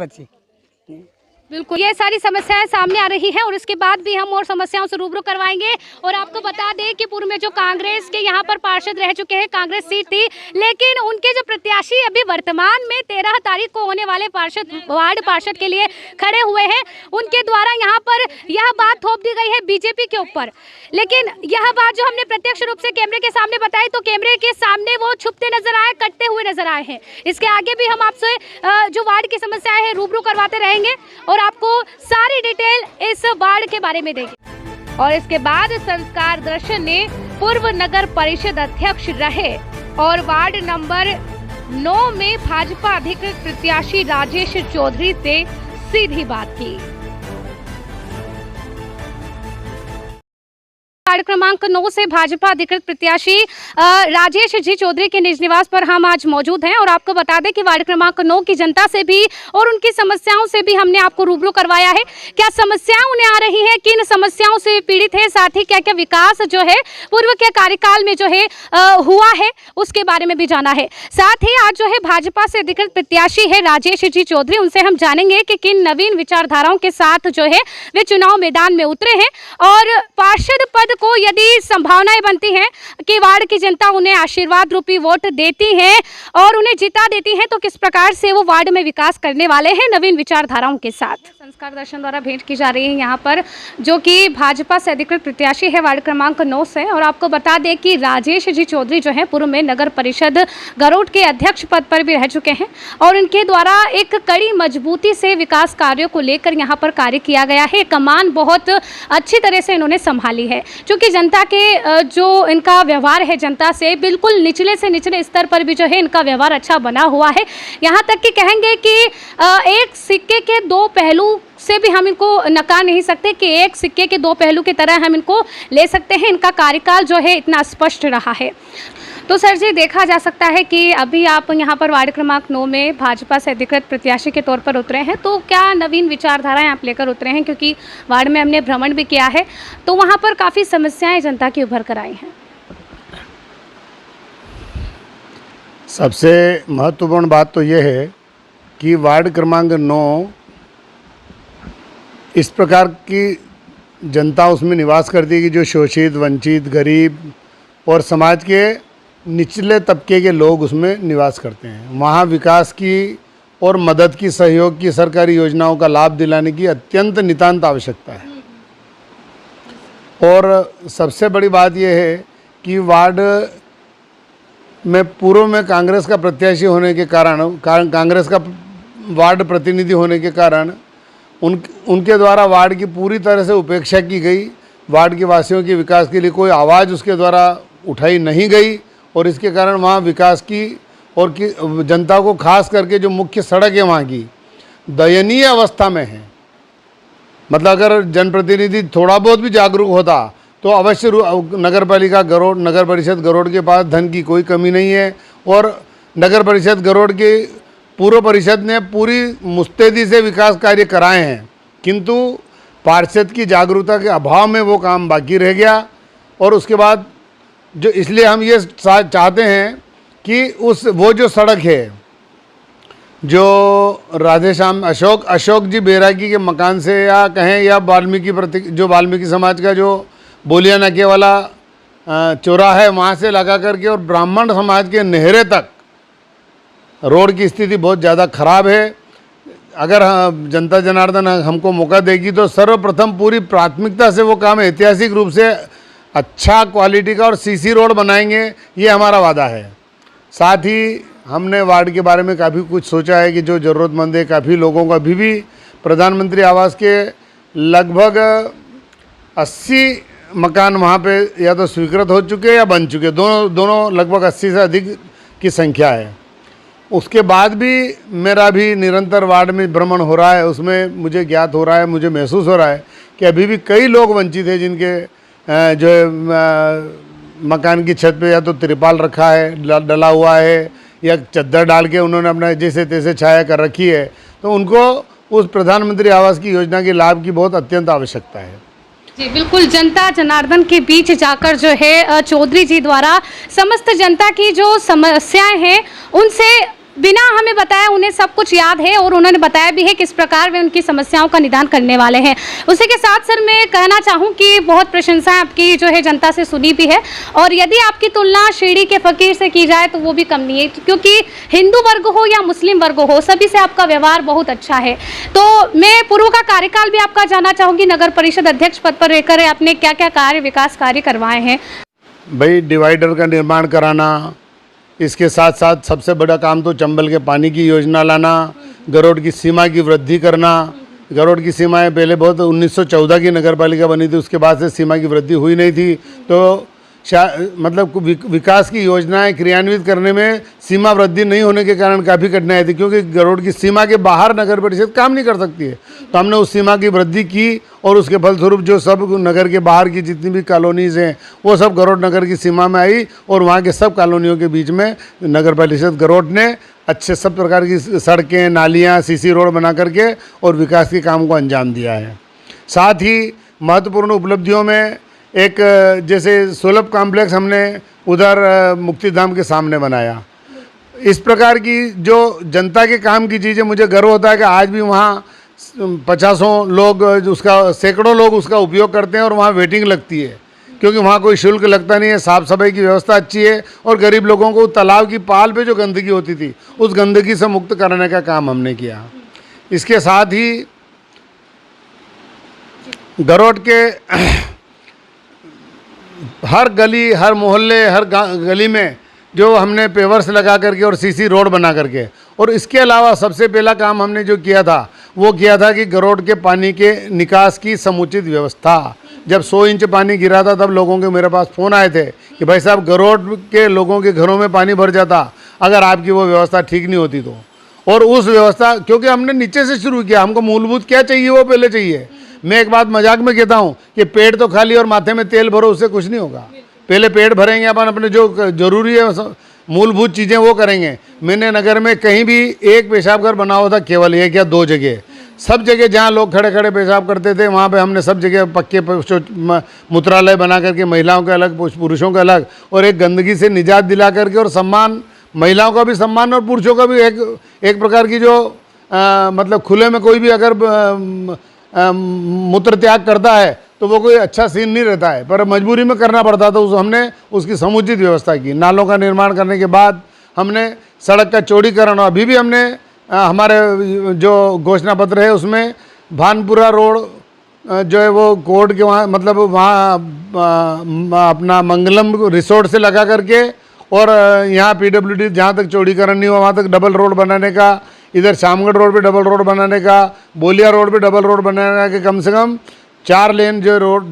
बिल्कुल, ये सारी समस्याएं सामने आ रही हैं और इसके बाद भी हम और समस्याओं से रूबरू करवाएंगे। और आपको बता दें कि पूर्व में जो कांग्रेस के यहाँ पर पार्षद रह चुके हैं, कांग्रेस सीट थी, लेकिन उनके जो प्रत्याशी अभी वर्तमान में 13 तारीख को होने वाले वार्ड पार्षद के लिए खड़े हुए हैं, उनके द्वारा यहाँ पर यह बात थोप दी गई है बीजेपी के ऊपर। लेकिन यह बात जो हमने प्रत्यक्ष रूप से कैमरे के सामने बताई, तो कैमरे के सामने वो छुपते नजर आए, कटते हुए नजर आए हैं। इसके आगे भी हम आपसे जो वार्ड की समस्याएं हैं रूबरू करवाते रहेंगे और आपको सारी डिटेल इस वार्ड के बारे में देंगे। और इसके बाद संस्कार दर्शन ने पूर्व नगर परिषद अध्यक्ष रहे और वार्ड नंबर 9 में भाजपा अधिकृत प्रत्याशी राजेश चौधरी से सीधी बात की। वार्ड क्रमांक 9 से भाजपा अधिकृत प्रत्याशी राजेश जी चौधरी के निज निवास पर हम आज मौजूद हैं और आपको बता दें कि वार्ड क्रमांक 9 की जनता से भी और उनकी समस्याओं से भी हमने आपको रूबरू करवाया है। क्या समस्याएं उन्हें आ रही हैं, किन समस्याओं से पीड़ित है, साथ ही क्या क्या विकास जो है पूर्व के कार्यकाल में जो है हुआ है, उसके बारे में भी जाना है। साथ ही आज जो है भाजपा से अधिकृत प्रत्याशी है राजेश जी चौधरी, उनसे हम जानेंगे कि किन नवीन विचारधाराओं के साथ जो है वे चुनाव मैदान में उतरे हैं और पार्षद पद को यदि संभावनाएं बनती हैं कि वार्ड की जनता उन्हें आशीर्वाद रूपी वोट देती है और उन्हें जिता देती है, तो किस प्रकार से वो वार्ड में विकास करने वाले हैं नवीन विचारधाराओं के साथ। संस्कार दर्शन द्वारा भेंट की जा रही है यहाँ पर, जो कि भाजपा से अधिकृत प्रत्याशी है वार्ड क्रमांक 9 से। और आपको बता दें कि राजेश जी चौधरी जो है पूर्व में नगर परिषद गरोठ के अध्यक्ष पद पर भी रह चुके हैं और इनके द्वारा एक कड़ी मजबूती से विकास कार्यों को लेकर यहाँ पर कार्य किया गया है। कमान बहुत अच्छी तरह से इन्होंने संभाली है, क्योंकि जनता के जो इनका व्यवहार है जनता से बिल्कुल निचले से निचले स्तर पर भी जो है इनका व्यवहार अच्छा बना हुआ है। यहाँ तक कि कहेंगे कि एक सिक्के के दो पहलू से भी हम इनको नकार नहीं सकते कि एक सिक्के के दो पहलू की तरह हम इनको ले सकते हैं। इनका कार्यकाल जो है इतना स्पष्ट रहा है। तो सर जी, देखा जा सकता है कि अभी आप यहाँ पर वार्ड क्रमांक 9 में भाजपा से अधिकृत प्रत्याशी के तौर पर उतरे हैं, तो क्या नवीन विचारधाराएं आप लेकर उतरे हैं? क्योंकि वार्ड में हमने भ्रमण भी किया है तो वहाँ पर काफ़ी समस्याएं जनता की उभर कर आई हैं। सबसे महत्वपूर्ण बात तो ये है कि वार्ड क्रमांक 9 इस प्रकार की जनता उसमें निवास करती है कि जो शोषित, वंचित, गरीब और समाज के निचले तबके के लोग उसमें निवास करते हैं। वहाँ विकास की और मदद की, सहयोग की, सरकारी योजनाओं का लाभ दिलाने की अत्यंत नितांत आवश्यकता है। और सबसे बड़ी बात यह है कि वार्ड में पूर्व में कांग्रेस का प्रत्याशी होने के कारण, कांग्रेस का वार्ड प्रतिनिधि होने के कारण उनके द्वारा वार्ड की पूरी तरह से उपेक्षा की गई। वार्ड के वासियों के विकास के लिए कोई आवाज़ उसके द्वारा उठाई नहीं गई और इसके कारण वहाँ विकास की और जनता को खास करके जो मुख्य सड़क है वहाँ की दयनीय अवस्था में है। मतलब अगर जनप्रतिनिधि थोड़ा बहुत भी जागरूक होता तो अवश्य नगर पालिका गरोठ, नगर परिषद गरोठ के पास धन की कोई कमी नहीं है और नगर परिषद गरोठ के पूर्व परिषद ने पूरी मुस्तैदी से विकास कार्य कराए हैं, किंतु पार्षद की जागरूकता के अभाव में वो काम बाकी रह गया। और उसके बाद जो इसलिए हम ये चाहते हैं कि वो जो सड़क है जो राधेश्याम अशोक जी बैरागी के मकान से या कहें या वाल्मीकि समाज का जो बोलिया नाके वाला चौराहा है वहाँ से लगा करके और ब्राह्मण समाज के नहरे तक रोड की स्थिति बहुत ज़्यादा ख़राब है। अगर जनता जनार्दन हमको मौका देगी तो सर्वप्रथम पूरी प्राथमिकता से वो काम ऐतिहासिक रूप से अच्छा क्वालिटी का और सीसी रोड बनाएंगे, ये हमारा वादा है। साथ ही हमने वार्ड के बारे में काफ़ी कुछ सोचा है कि जो ज़रूरतमंद है, काफ़ी लोगों को अभी भी प्रधानमंत्री आवास के लगभग 80 मकान वहाँ पे या तो स्वीकृत हो चुके हैं या बन चुके, दोनों लगभग 80 से अधिक की संख्या है। उसके बाद भी मेरा भी निरंतर वार्ड में भ्रमण हो रहा है, उसमें मुझे ज्ञात हो रहा है, मुझे महसूस हो रहा है कि अभी भी कई लोग वंचित हैं जिनके जो मकान की छत पे या तो तिरपाल रखा है, डला हुआ है या चद्दर डाल के उन्होंने अपना जैसे तैसे छाया कर रखी है, तो उनको उस प्रधानमंत्री आवास की योजना के लाभ की बहुत अत्यंत आवश्यकता है। जी बिल्कुल, जनता जनार्दन के बीच जाकर जो है चौधरी जी द्वारा समस्त जनता की जो समस्याएं हैं उनसे बिना हमें बताया उन्हें सब कुछ याद है और उन्होंने बताया भी है किस प्रकार वे उनकी समस्याओं का निदान करने वाले हैं। उसी के साथ सर मैं कहना चाहूँ कि बहुत प्रशंसा आपकी जो है जनता से सुनी भी है, और यदि आपकी तुलना शिरडी के फकीर से की जाए तो वो भी कम नहीं है, क्योंकि हिंदू वर्ग हो या मुस्लिम वर्ग हो सभी से आपका व्यवहार बहुत अच्छा है। तो मैं पूर्व का कार्यकाल भी आपका जानना चाहूँगी, नगर परिषद अध्यक्ष पद पर रहकर आपने क्या क्या कार्य विकास कार्य करवाए हैं? भाई डिवाइडर का निर्माण कराना, इसके साथ साथ सबसे बड़ा काम तो चंबल के पानी की योजना लाना, गरोड़ की सीमा की वृद्धि करना। गरोड़ की सीमाएं पहले बहुत 1914 की नगर पालिका बनी थी, उसके बाद से सीमा की वृद्धि हुई नहीं थी, तो मतलब विकास की योजनाएं क्रियान्वित करने में सीमा वृद्धि नहीं होने के कारण काफ़ी कठिनाई थी, क्योंकि गरोड़ की सीमा के बाहर नगर परिषद काम नहीं कर सकती है। तो हमने उस सीमा की वृद्धि की और उसके फलस्वरूप जो सब नगर के बाहर की जितनी भी कॉलोनीज़ हैं वो सब गरोड़ नगर की सीमा में आई, और वहाँ के सब कॉलोनियों के बीच में नगर परिषद गरोड़ ने अच्छे सब प्रकार की सड़कें, नालियाँ, सीसी रोड बना करके और विकास के काम को अंजाम दिया है। साथ ही महत्वपूर्ण उपलब्धियों में एक जैसे सुलभ कॉम्प्लेक्स हमने उधर मुक्तिधाम के सामने बनाया। इस प्रकार की जो जनता के काम की चीज़ें, मुझे गर्व होता है कि आज भी वहाँ 50 लोग उसका, सैकड़ों लोग उसका उपयोग करते हैं और वहाँ वेटिंग लगती है, क्योंकि वहाँ कोई शुल्क लगता नहीं है, साफ़ सफाई की व्यवस्था अच्छी है, और गरीब लोगों को तालाब की पाल पे जो गंदगी होती थी उस गंदगी से मुक्त कराने का काम हमने किया। इसके साथ ही गरोड़ के हर गली, हर मोहल्ले, हर गली में जो हमने पेवर्स लगा करके और सीसी रोड बना करके, और इसके अलावा सबसे पहला काम हमने जो किया था वो किया था कि गरोड़ के पानी के निकास की समुचित व्यवस्था। जब 100 इंच पानी गिरा था तब लोगों के मेरे पास फ़ोन आए थे कि भाई साहब गरोड़ के लोगों के घरों में पानी भर जाता अगर आपकी वो व्यवस्था ठीक नहीं होती तो। और उस व्यवस्था, क्योंकि हमने नीचे से शुरू किया, हमको मूलभूत क्या चाहिए वो पहले चाहिए। मैं एक बात मजाक में कहता हूँ कि पेट तो खाली और माथे में तेल भरो, उससे कुछ नहीं होगा। पहले पेट भरेंगे अपन, अपने जो जरूरी है मूलभूत चीज़ें वो करेंगे। मैंने नगर में कहीं भी एक पेशाब घर बना हुआ था, केवल 1 या 2 जगह। सब जगह जहाँ लोग खड़े खड़े पेशाब करते थे वहाँ पे हमने सब जगह पक्के मूत्रालय बना करके, महिलाओं के अलग पुरुषों के अलग, और एक गंदगी से निजात दिला करके और सम्मान, महिलाओं का भी सम्मान और पुरुषों का भी एक प्रकार की जो मतलब खुले में कोई भी अगर मूत्र त्याग करता है तो वो कोई अच्छा सीन नहीं रहता है, पर मजबूरी में करना पड़ता था। हमने उसकी समुचित व्यवस्था की। नालों का निर्माण करने के बाद हमने सड़क का चौड़ीकरण, और अभी भी हमने हमारे जो घोषणा पत्र है उसमें भानपुरा रोड जो है वो कोर्ट के वहाँ, मतलब वहाँ अपना मंगलम रिसोर्ट से लगा करके, और यहाँ PWD जहाँ तक चौड़ीकरण नहीं हुआ वहाँ तक डबल रोड बनाने का, इधर शामगढ़ रोड पे डबल रोड बनाने का, बोलिया रोड पे डबल रोड बनाने का, कम से कम 4 लेन जो रोड,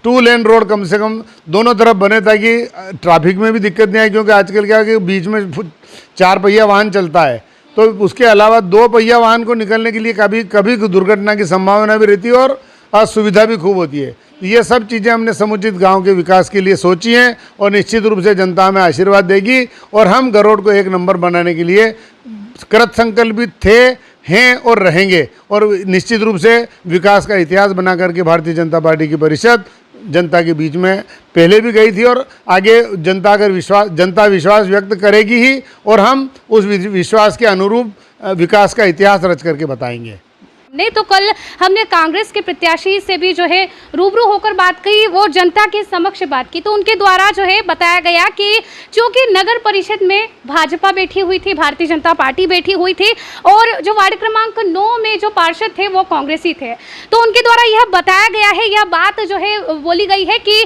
2 लेन रोड कम से कम दोनों तरफ बने, ताकि ट्रैफिक में भी दिक्कत नहीं आए। क्योंकि आजकल क्या है कि बीच में 4 पहिया वाहन चलता है, तो उसके अलावा 2 पहिया वाहन को निकलने के लिए कभी दुर्घटना की संभावना भी रहती है और असुविधा भी खूब होती है। ये सब चीज़ें हमने समुचित गांव के विकास के लिए सोची हैं, और निश्चित रूप से जनता हमें आशीर्वाद देगी, और हम गरोड़ को 1 नंबर बनाने के लिए कृत संकल्पित थे, हैं और रहेंगे। और निश्चित रूप से विकास का इतिहास बना करके भारतीय जनता पार्टी की परिषद जनता के बीच में पहले भी गई थी, और आगे जनता विश्वास व्यक्त करेगी ही, और हम उस विश्वास के अनुरूप विकास का इतिहास रच करके बताएंगे। नहीं तो कल हमने कांग्रेस के प्रत्याशी से भी जो है रूबरू होकर बात की, वो जनता के समक्ष बात की, तो उनके द्वारा जो है बताया गया कि चूंकि नगर परिषद में भाजपा बैठी हुई थी, भारतीय जनता पार्टी बैठी हुई थी, और जो वार्ड क्रमांक 9 में जो पार्षद थे वो कांग्रेसी थे, तो उनके द्वारा यह बताया गया है, यह बात जो है बोली गई है कि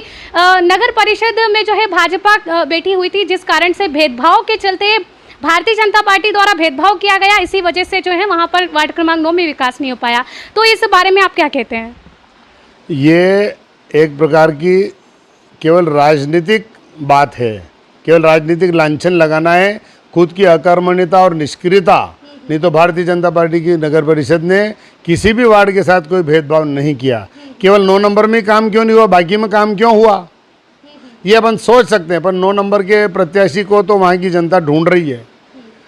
नगर परिषद में जो है भाजपा बैठी हुई थी, जिस कारण से भेदभाव के चलते भारतीय जनता पार्टी द्वारा भेदभाव किया गया, इसी वजह से जो है वहाँ पर वार्ड क्रमांक 9 में विकास नहीं हो पाया। तो इस बारे में आप क्या कहते हैं? ये एक प्रकार की केवल राजनीतिक बात है, केवल राजनीतिक लांछन लगाना है, खुद की अकर्मण्यता और निष्क्रियता। नहीं तो भारतीय जनता पार्टी की नगर परिषद ने किसी भी वार्ड के साथ कोई भेदभाव नहीं किया। केवल 9 नंबर में काम क्यों नहीं हुआ, बाकी में काम क्यों हुआ, ये अपन सोच सकते हैं, पर 9 नंबर के प्रत्याशी को तो वहाँ की जनता ढूंढ रही है।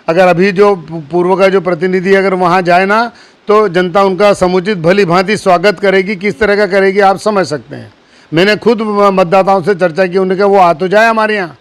अगर अभी जो पूर्व का जो प्रतिनिधि अगर वहाँ जाए ना, तो जनता उनका समुचित भली भांति स्वागत करेगी, किस तरह का करेगी आप समझ सकते हैं। मैंने खुद मतदाताओं से चर्चा की, उन्होंने कहा वो आ तो जाए हमारे यहाँ।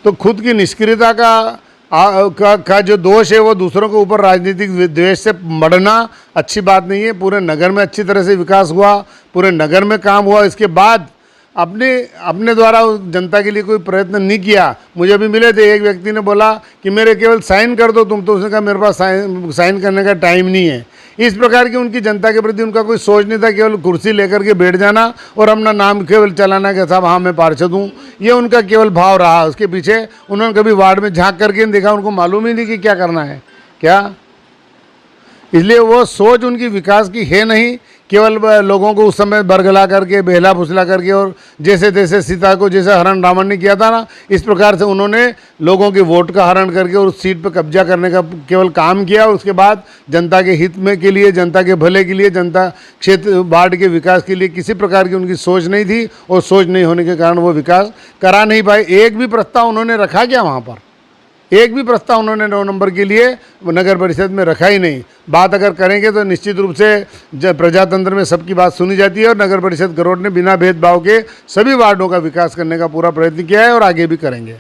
तो खुद की निष्क्रियता का का जो दोष है वो दूसरों के ऊपर राजनीतिक द्वेष से मढ़ना अच्छी बात नहीं है। पूरे नगर में अच्छी तरह से विकास हुआ, पूरे नगर में काम हुआ, इसके बाद अपने द्वारा जनता के लिए कोई प्रयत्न नहीं किया। मुझे भी मिले थे, एक व्यक्ति ने बोला कि मेरे केवल साइन कर दो तुम, तो उसने कहा मेरे पास साइन करने का टाइम नहीं है। इस प्रकार की उनकी जनता के प्रति उनका कोई सोच नहीं था, केवल कुर्सी लेकर के बैठ जाना और अपना नाम केवल चलाना कि साहब हाँ मैं पार्षद हूँ, ये उनका केवल भाव रहा। उसके पीछे उन्होंने कभी वार्ड में झांक करके नहीं देखा, उनको मालूम ही नहीं कि क्या करना है क्या। इसलिए वो सोच उनकी विकास की है नहीं, केवल लोगों को उस समय बरगला करके बहला फुसला करके और जैसे तैसे सीता को जैसे हरण रावण ने किया था ना, इस प्रकार से उन्होंने लोगों के वोट का हरण करके और उस सीट पर कब्जा करने का केवल काम किया। और उसके बाद जनता के हित में के लिए, जनता के भले के लिए, जनता क्षेत्र वार्ड के विकास के लिए किसी प्रकार की उनकी सोच नहीं थी और सोच नहीं होने के कारण वो विकास करा नहीं पाए। एक भी प्रस्ताव उन्होंने रखा क्या वहाँ पर? एक भी प्रस्ताव उन्होंने 9 नंबर के लिए नगर परिषद में रखा ही नहीं। बात अगर करेंगे तो निश्चित रूप से प्रजातंत्र में सबकी बात सुनी जाती है और नगर परिषद गरोठ ने बिना भेदभाव के सभी वार्डों का विकास करने का पूरा प्रयत्न किया है और आगे भी करेंगे।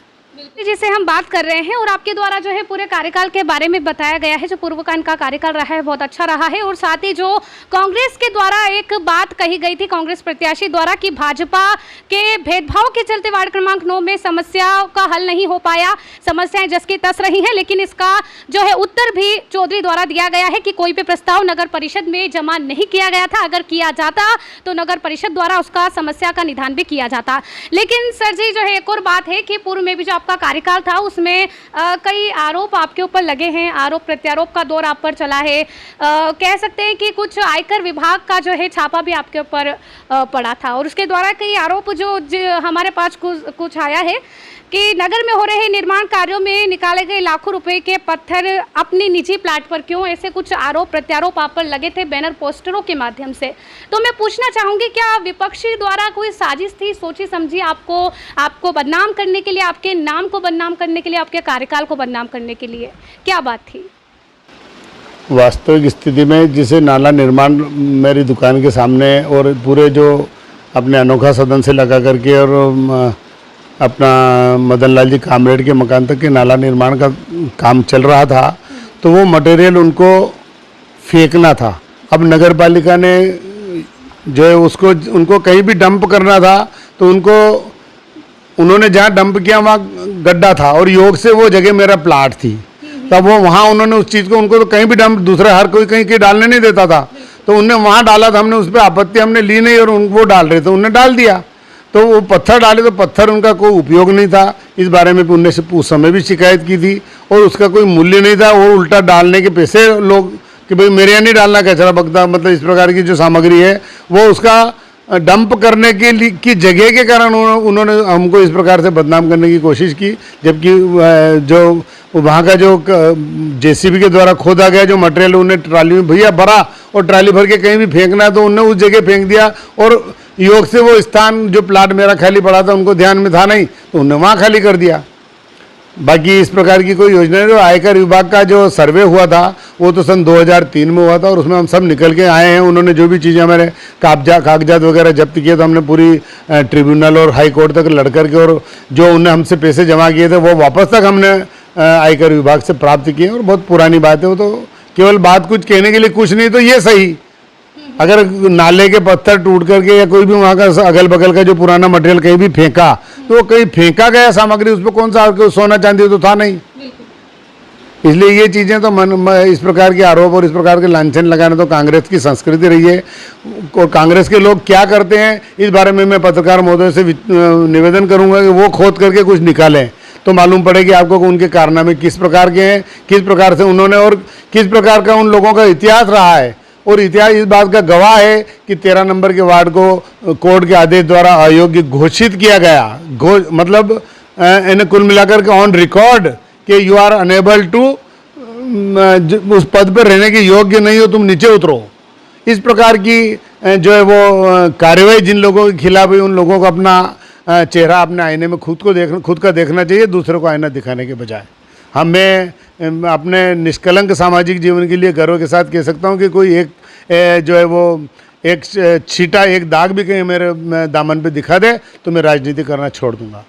जिसे हम बात कर रहे हैं और आपके द्वारा जो है पूरे कार्यकाल के बारे में बताया गया है, जो पूर्व का इनका कार्यकाल रहा है बहुत अच्छा रहा है। और साथ ही जो कांग्रेस के द्वारा एक बात कही गई थी कांग्रेस प्रत्याशी द्वारा कि भाजपा के भेदभाव के चलते वार्ड क्रमांक 9 में समस्याओं का हल नहीं हो पाया, समस्याएं जस की तस रही हैं। लेकिन इसका जो है उत्तर भी चौधरी द्वारा दिया गया है कि कोई भी प्रस्ताव नगर परिषद में जमा नहीं किया गया था, अगर किया जाता तो नगर परिषद द्वारा उसका समस्या का निदान भी किया जाता। लेकिन सर जी जो है एक और बात है कि पूर्व में भी जो आपका कार्यकाल था उसमें कई आरोप आपके ऊपर लगे हैं, आरोप प्रत्यारोप का दौर आप पर चला है। कह सकते हैं कि कुछ आयकर विभाग का जो है छापा भी आपके ऊपर पड़ा था और उसके द्वारा कई आरोप जो हमारे पास कुछ आया है कि नगर में हो रहे निर्माण कार्यों में निकाले गए लाखों रुपए के पत्थर अपनी निजी प्लाट पर क्यों, ऐसे कुछ आरोप प्रत्यारोप आप पर लगे थे बैनर पोस्टरों के माध्यम से। तो मैं पूछना चाहूँगी क्या विपक्षी द्वारा कोई साजिश थी, सोची समझी आपको बदनाम करने के लिए, आपके नाम को बदनाम करने के लिए, आपके कार्यकाल को बदनाम करने के लिए, क्या बात थी? वास्तविक स्थिति में जिसे नाला निर्माण मेरी दुकान के सामने और पूरे जो अपने अनोखा सदन से लगा करके और अपना मदन लाल जी कामरेड के मकान तक के नाला निर्माण का काम चल रहा था, तो वो मटेरियल उनको फेंकना था। अब नगर पालिका ने जो है उनको कहीं भी डंप करना था, तो उन्होंने जहाँ डंप किया वहाँ गड्ढा था और योग से वो जगह मेरा प्लाट थी, तब वो वहाँ उन्होंने उस चीज़ को, उनको तो कहीं भी डंप दूसरा हर कोई कहीं डालने नहीं देता था, तो उनने वहाँ डाला था। हमने उस पर आपत्ति हमने ली नहीं और वो डाल रहे थे, उनने डाल दिया। तो वो पत्थर डाले तो पत्थर उनका कोई उपयोग नहीं था, इस बारे में उनने से उस समय भी शिकायत की थी और उसका कोई मूल्य नहीं था। वो उल्टा डालने के पैसे लोग कि भाई मेरे यहाँ नहीं डालना कचरा बगदा, मतलब इस प्रकार की जो सामग्री है वो उसका डंप करने के लिए की जगह के कारण उन्होंने हमको इस प्रकार से बदनाम करने की कोशिश की। जबकि जो वहाँ का जो जेसीबी के द्वारा खोदा गया जो मटेरियल उन्हें ट्राली में भैया भरा और ट्राली भर के कहीं भी फेंकना है तो उन्होंने उस जगह फेंक दिया और योग से वो स्थान जो प्लाट मेरा खाली पड़ा था उनको ध्यान में था नहीं, तो उन्होंने वहाँ खाली कर दिया। बाकी इस प्रकार की कोई योजना नहीं। आयकर विभाग का जो सर्वे हुआ था वो तो सन 2003 में हुआ था और उसमें हम सब निकल के आए हैं। उन्होंने जो भी चीज़ें हमारे कागजात वगैरह जब्त किए तो हमने पूरी ट्रिब्यूनल और हाई कोर्ट तक लड़ करके और जो उन्हें हमसे पैसे जमा किए थे वो वापस तक हमने आयकर विभाग से प्राप्त किए। और बहुत पुरानी बात है वो, तो केवल बात कुछ कहने के लिए कुछ नहीं, तो ये सही अगर नाले के पत्थर टूट करके या कोई भी वहाँ का अगल बगल का जो पुराना मटेरियल कहीं भी फेंका तो वो कहीं फेंका गया सामग्री, उस पर कौन सा सोना चांदी तो था नहीं। इसलिए ये चीज़ें तो इस प्रकार के आरोप और इस प्रकार के लांछन लगाने तो कांग्रेस की संस्कृति रही है। और कांग्रेस के लोग क्या करते हैं इस बारे में मैं पत्रकार महोदय से निवेदन करूँगा कि वो खोद करके कुछ निकालें तो मालूम पड़ेगी आपको कि उनके कारनामे किस प्रकार के हैं, किस प्रकार से उन्होंने और किस प्रकार का उन लोगों का इतिहास रहा है। और इतिहास इस बात का गवाह है कि 13 नंबर के वार्ड को कोर्ट के आदेश द्वारा अयोग्य घोषित किया गया। मतलब इन्हें कुल मिलाकर के ऑन रिकॉर्ड कि यू आर अनेबल टू, उस पद पर रहने के योग्य नहीं हो, तुम नीचे उतरो। इस प्रकार की जो है वो कार्रवाई जिन लोगों के खिलाफ हुई उन लोगों को अपना चेहरा अपने आईने में खुद का देखना चाहिए, दूसरों को आईना दिखाने के बजाय। मैं अपने निष्कलंक सामाजिक जीवन के लिए गर्व के साथ कह सकता हूँ कि कोई एक जो है वो एक छींटा एक दाग भी कहीं मेरे दामन पे दिखा दे तो मैं राजनीति करना छोड़ दूंगा।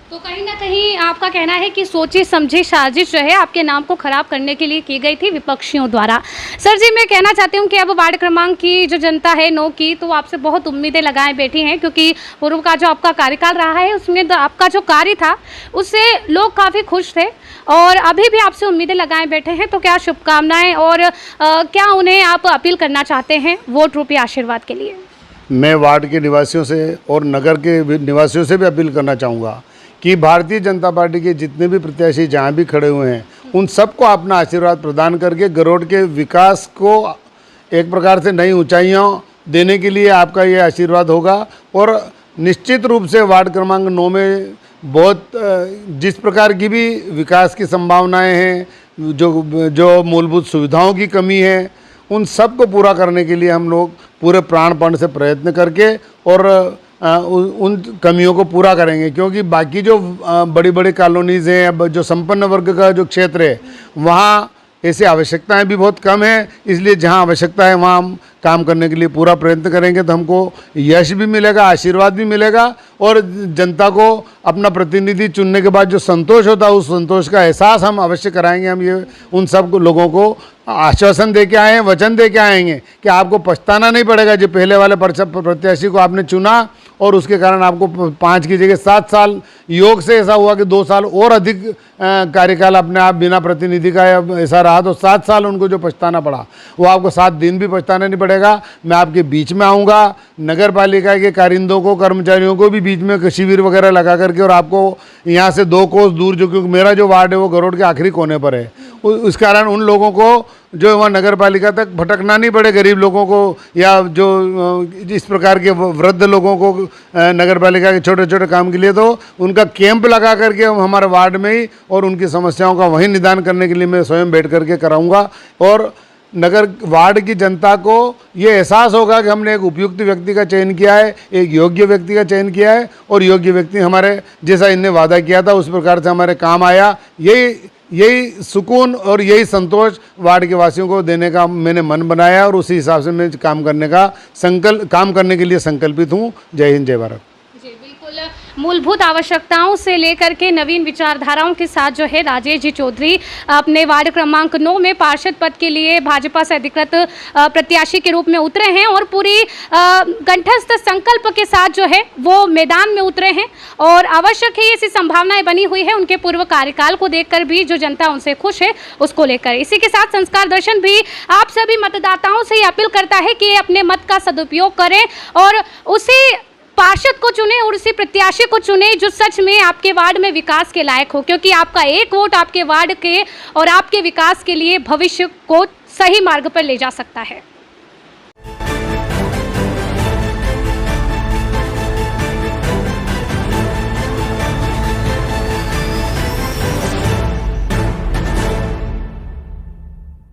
तो कहीं ना कहीं कहीं आपका कहना है कि सोची समझी साजिश जो है आपके नाम को खराब करने के लिए की गई थी विपक्षियों द्वारा। सर जी, मैं कहना चाहती हूँ कि अब वार्ड क्रमांक की जो जनता है नो की, तो आपसे बहुत उम्मीदें लगाए बैठी हैं, क्योंकि पूर्व का जो आपका कार्यकाल रहा है उसमें तो आपका जो कार्य था उससे लोग काफ़ी खुश थे और अभी भी आपसे उम्मीदें लगाए बैठे हैं। तो क्या शुभकामनाएँ और क्या उन्हें आप अपील करना चाहते हैं वोट रूपी आशीर्वाद के लिए? मैं वार्ड के निवासियों से और नगर के निवासियों से भी अपील करना चाहूँगा कि भारतीय जनता पार्टी के जितने भी प्रत्याशी जहाँ भी खड़े हुए हैं उन सबको अपना आशीर्वाद प्रदान करके गरोड़ के विकास को एक प्रकार से नई ऊंचाइयों देने के लिए आपका ये आशीर्वाद होगा। और निश्चित रूप से वार्ड क्रमांक 9 में बहुत जिस प्रकार की भी विकास की संभावनाएं हैं, जो मूलभूत सुविधाओं की कमी है, उन सब को पूरा करने के लिए हम लोग पूरे प्राणपण से प्रयत्न करके और उन कमियों को पूरा करेंगे। क्योंकि बाकी जो बड़ी बड़ी कॉलोनीज़ हैं, जो संपन्न वर्ग का जो क्षेत्र है, वहाँ ऐसी आवश्यकताएं भी बहुत कम है। इसलिए जहाँ आवश्यकता है वहाँ हम काम करने के लिए पूरा प्रयत्न करेंगे, तो हमको यश भी मिलेगा, आशीर्वाद भी मिलेगा और जनता को अपना प्रतिनिधि चुनने के बाद जो संतोष होता है उस संतोष का एहसास हम अवश्य कराएंगे। हम ये उन सब लोगों को आश्वासन दे के आए हैं, वचन दे के आएंगे कि आपको पछताना नहीं पड़ेगा। जो पहले वाले प्रत्याशी को आपने चुना और उसके कारण आपको 5 की जगह 7 साल, योग से ऐसा हुआ कि 2 साल और अधिक कार्यकाल अपने आप बिना प्रतिनिधि का ऐसा रहा, तो 7 साल उनको जो पछताना पड़ा वो आपको 7 दिन भी पछताना नहीं पड़ेगा। मैं आपके बीच में आऊँगा, नगर पालिका के कारिंदों को, कर्मचारियों को भी बीच में शिविर वगैरह लगा करके, और आपको यहाँ से 2 कोस दूर, जो क्योंकि मेरा जो वार्ड है वो गरोड़ के आखिरी कोने पर है, उस कारण उन लोगों को जो वहाँ नगर पालिका तक भटकना नहीं पड़े, गरीब लोगों को या जो इस प्रकार के वृद्ध लोगों को नगर पालिका के छोटे छोटे काम के लिए, तो उनका कैंप लगा करके हमारे वार्ड में ही और उनकी समस्याओं का वहीं निदान करने के लिए मैं स्वयं बैठ करके कराऊंगा। और नगर वार्ड की जनता को ये एहसास होगा कि हमने एक उपयुक्त व्यक्ति का चयन किया है, एक योग्य व्यक्ति का चयन किया है और योग्य व्यक्ति हमारे जैसा इनने वादा किया था उस प्रकार से हमारे काम आया। यही सुकून और यही संतोष वार्ड के वासियों को देने का मैंने मन बनाया और उसी हिसाब से मैं काम करने के लिए संकल्पित हूँ। जय हिंद, जय भारत। जी बिल्कुल, मूलभूत आवश्यकताओं से लेकर के नवीन विचारधाराओं के साथ जो है राजेश जी चौधरी अपने वार्ड क्रमांक 9 में पार्षद पद के लिए भाजपा से अधिकृत प्रत्याशी के रूप में उतरे हैं और पूरी कंठस्थ संकल्प के साथ जो है वो मैदान में उतरे हैं। और आवश्यक ही ऐसी संभावनाएं बनी हुई है उनके पूर्व कार्यकाल को देखकर भी, जो जनता उनसे खुश है उसको लेकर। इसी के साथ संस्कार दर्शन भी आप सभी मतदाताओं से अपील करता है कि अपने मत का सदुपयोग करें और उसी पार्षद को चुने और उसी प्रत्याशी को चुने जो सच में आपके वार्ड में विकास के लायक हो, क्योंकि आपका एक वोट आपके वार्ड के और आपके विकास के लिए भविष्य को सही मार्ग पर ले जा सकता है।